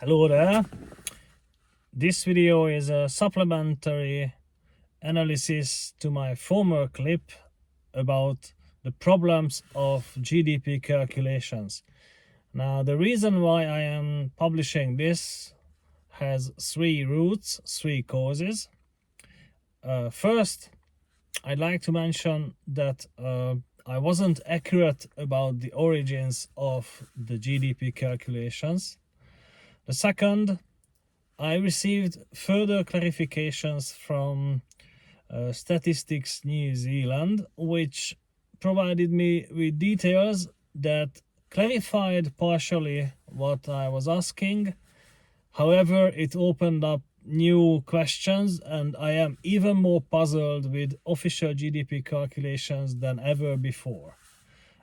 Hello there. This video is a supplementary analysis to my former clip about the problems of GDP calculations. Now, the reason why I am publishing this has three roots, three causes. First, I'd like to mention that I wasn't accurate about the origins of the GDP calculations. The second, I received further clarifications from Statistics New Zealand, which provided me with details that clarified partially what I was asking. However, it opened up new questions, and I am even more puzzled with official GDP calculations than ever before.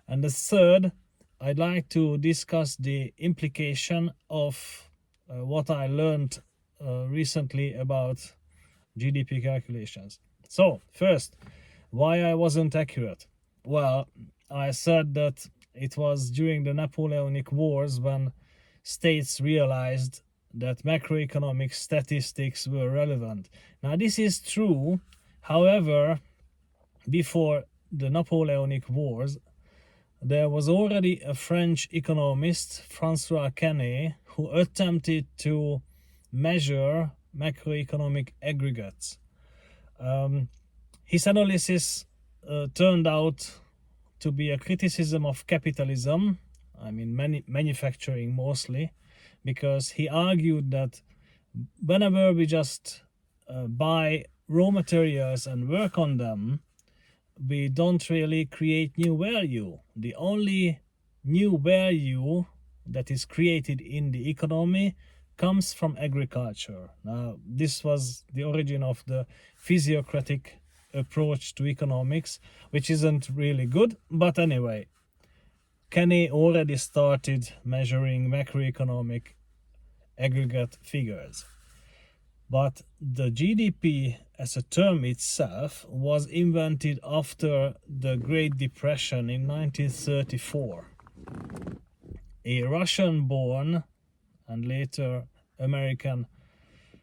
And the third, I'd like to discuss the implication of what I learned recently about GDP calculations. So, first, why I wasn't accurate? Well, I said that it was during the Napoleonic Wars when states realized that macroeconomic statistics were relevant. Now, this is true. However, before the Napoleonic Wars, there was already a French economist, François Quesnay, who attempted to measure macroeconomic aggregates. His analysis turned out to be a criticism of capitalism, manufacturing mostly, because he argued that whenever we just buy raw materials and work on them, we don't really create new value. The only new value that is created in the economy comes from agriculture. Now, this was the origin of the physiocratic approach to economics, which isn't really good. But anyway, Quesnay already started measuring macroeconomic aggregate figures. But the GDP as a term itself was invented after the Great Depression in 1934. A Russian-born and later American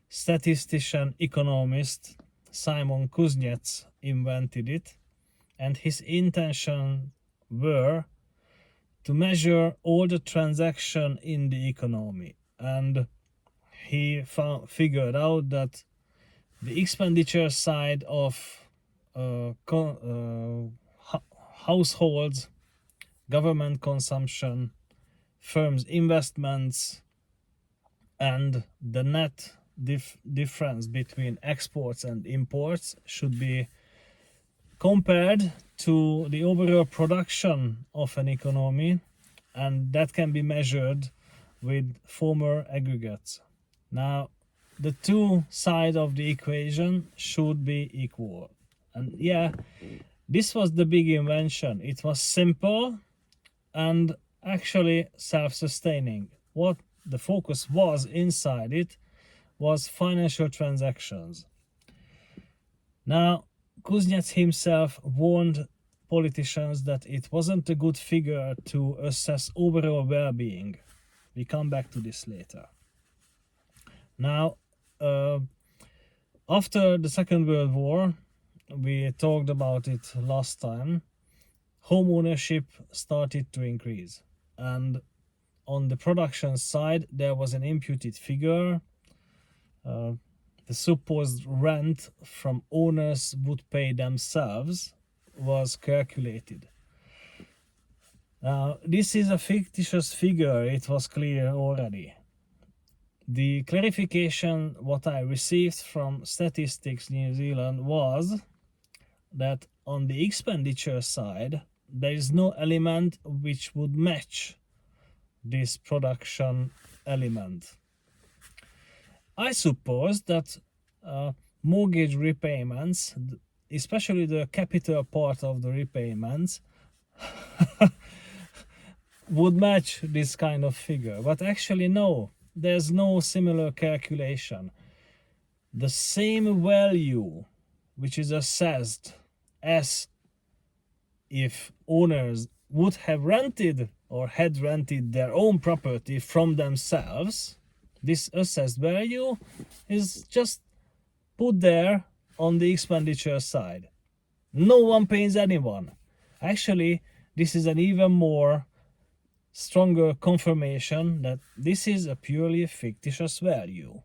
statistician economist Simon Kuznets invented it, and his intention were to measure all the transaction in the economy. And he figured out that the expenditure side of households, government consumption, firms' investments, and the net difference between exports and imports should be compared to the overall production of an economy, and that can be measured with former aggregates. Now, the two sides of the equation should be equal. And yeah, this was the big invention. It was simple and actually self-sustaining. What the focus was inside it was financial transactions. Now, Kuznets himself warned politicians that it wasn't a good figure to assess overall well-being. We come back to this later. Now, after the Second World War, we talked about it last time, homeownership started to increase. And on the production side, there was an imputed figure. The supposed rent from owners would pay themselves was calculated. Now, this is a fictitious figure, it was clear already. The clarification what I received from Statistics New Zealand was that on the expenditure side, there is no element which would match this production element. I suppose that mortgage repayments, especially the capital part of the repayments, would match this kind of figure. But actually, no, there's no similar calculation. The same value which is assessed as if owners would have rented or had rented their own property from themselves, This assessed value is just put there on the expenditure side. No one pays anyone. Actually, this is an even more stronger confirmation that this is a purely fictitious value.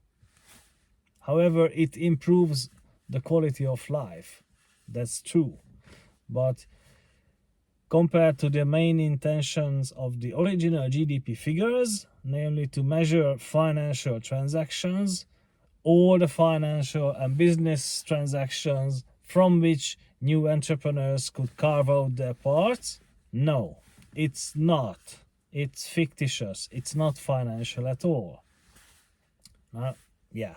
However, it improves the quality of life. That's true. But compared to the main intentions of the original GDP figures, namely to measure financial transactions, all the financial and business transactions from which new entrepreneurs could carve out their parts, no, it's not. It's fictitious. It's not financial at all. Yeah,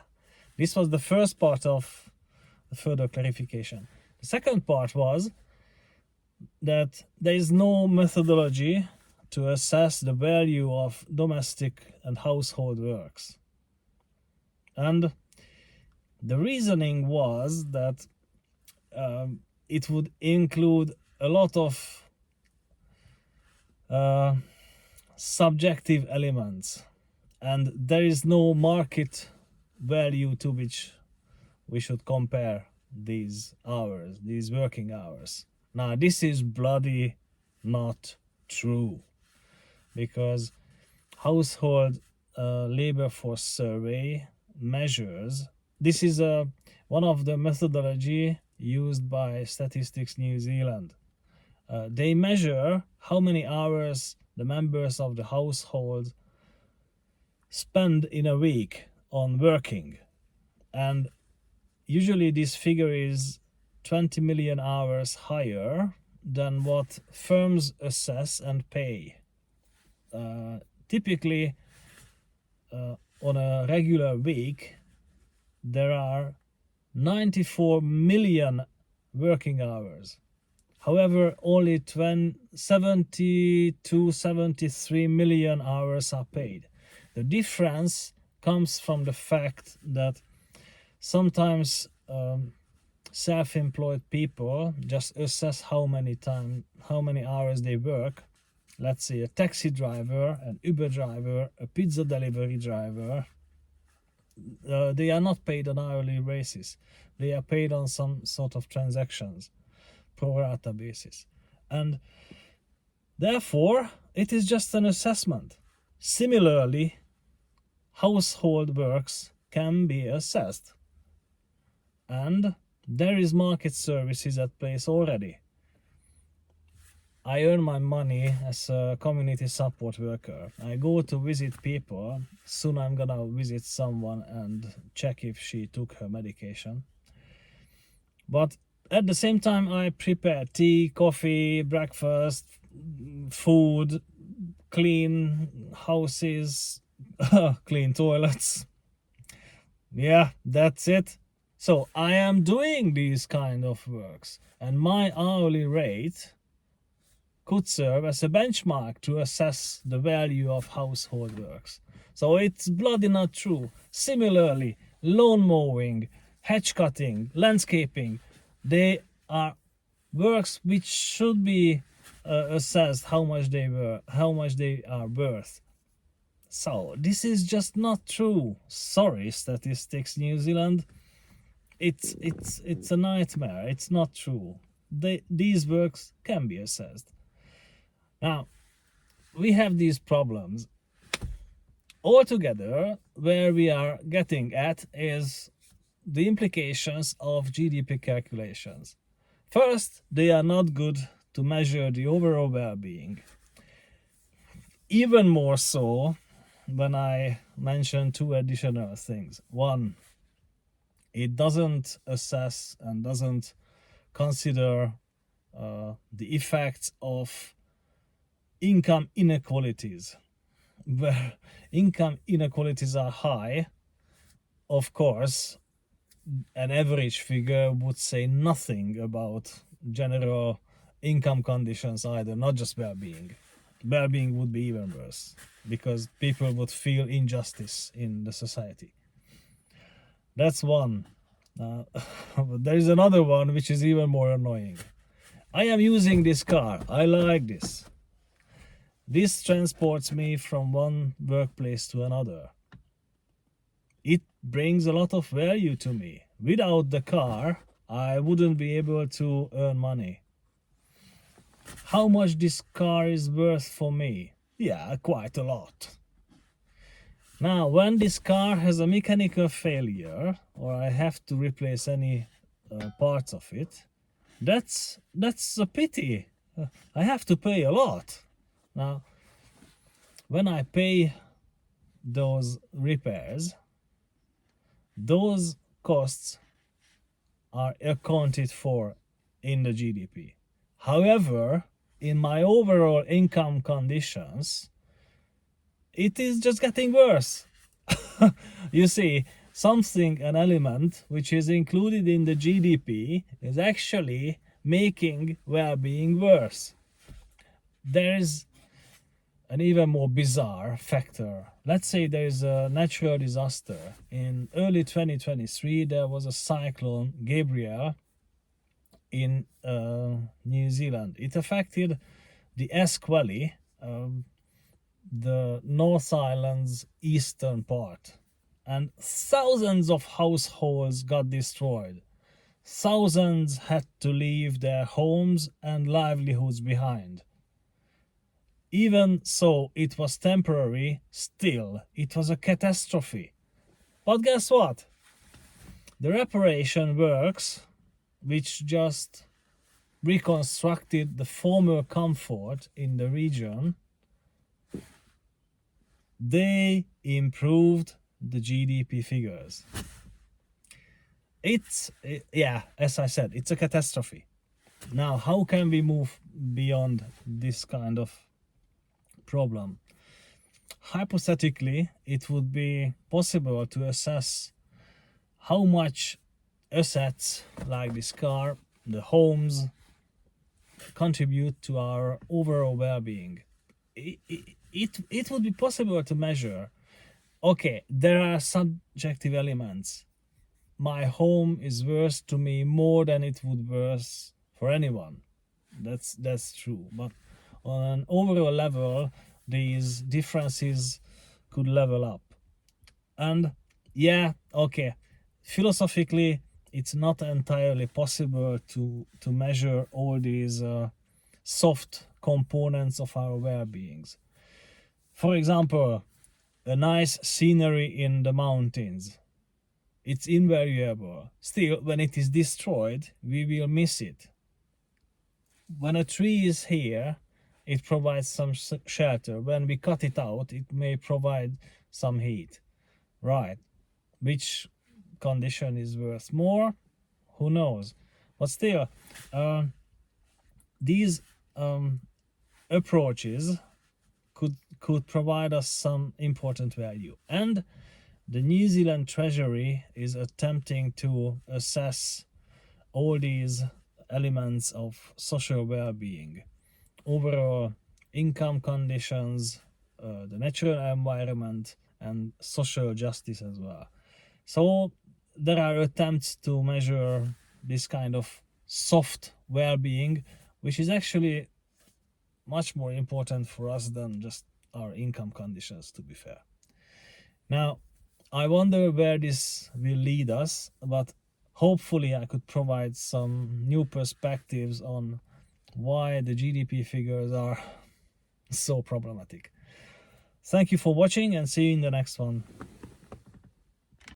this was the first part of the further clarification. The second part was that there is no methodology to assess the value of domestic and household works. And the reasoning was that it would include a lot of subjective elements, and there is no market value to which we should compare these hours, these working hours. Now, this is bloody not true, because household labor force survey measures, this is one of the methodology used by Statistics New Zealand. They measure how many hours the members of the household spend in a week on working, and usually this figure is 20 million hours higher than what firms assess and pay. Typically, on a regular week, there are 94 million working hours. However, only 70 to 73 million hours are paid. The difference comes from the fact that sometimes self-employed people just assess how many hours they work. Let's say a taxi driver, an Uber driver, a pizza delivery driver. They are not paid on hourly basis. They are paid on some sort of transactions, pro rata basis. And therefore, it is just an assessment. Similarly, household works can be assessed. And there is market services at place already. I earn my money as a community support worker. I go to visit people. Soon I'm gonna visit someone and check if she took her medication. But at the same time, I prepare tea, coffee, breakfast, food, clean houses, clean toilets. Yeah, that's it. So I am doing these kind of works, and my hourly rate could serve as a benchmark to assess the value of household works. So it's bloody not true. Similarly, lawn mowing, hedge cutting, landscaping, they are works which should be assessed how much they are worth. So this is just not true. Sorry, Statistics New Zealand. It's a nightmare. It's not true. These works can be assessed. Now, we have these problems. Altogether, where we are getting at is the implications of GDP calculations. First, they are not good to measure the overall well-being. Even more so when I mention two additional things. One, it doesn't assess and doesn't consider the effects of income inequalities. Where income inequalities are high, of course, an average figure would say nothing about general income conditions either, not just well-being. Well-being would be even worse, because people would feel injustice in the society. That's one. There is another one which is even more annoying. I am using this car. I like this. This transports me from one workplace to another. it brings a lot of value to me. Without the car, I wouldn't be able to earn money. How much this car is worth for me? Yeah, quite a lot. Now, when this car has a mechanical failure, or I have to replace any parts of it, that's a pity. I have to pay a lot. Now, when I pay those repairs, those costs are accounted for in the GDP. However, in my overall income conditions, it is just getting worse. You see, an element which is included in the GDP is actually making well-being worse. There is an even more bizarre factor. Let's say there is a natural disaster. In early 2023, there was a cyclone Gabriel in New Zealand. It affected the Esk Valley, the North Island's eastern part, and thousands of households got destroyed. Thousands had to leave their homes and livelihoods behind. Even so, it was temporary, still, it was a catastrophe. But guess what? The reparation works, which just reconstructed the former comfort in the region, they improved the GDP figures. As I said, it's a catastrophe. Now, how can we move beyond this kind of problem? Hypothetically, it would be possible to assess how much assets like this car, the homes, contribute to our overall well-being. It would be possible to measure, okay, there are subjective elements. My home is worth to me more than it would worth for anyone. That's true. But on an overall level, these differences could level up. And yeah, okay, philosophically, it's not entirely possible to measure all these soft components of our well-beings. For example, a nice scenery in the mountains. It's invaluable. Still, when it is destroyed, we will miss it. When a tree is here, it provides some shelter. When we cut it out, it may provide some heat. Right. Which condition is worth more? Who knows? But still, these approaches could provide us some important value. And the New Zealand Treasury is attempting to assess all these elements of social well-being, overall income conditions, the natural environment, and social justice as well. So there are attempts to measure this kind of soft well-being, which is actually much more important for us than just our income conditions, to be fair. Now, I wonder where this will lead us, but hopefully I could provide some new perspectives on why the GDP figures are so problematic. Thank you for watching and see you in the next one.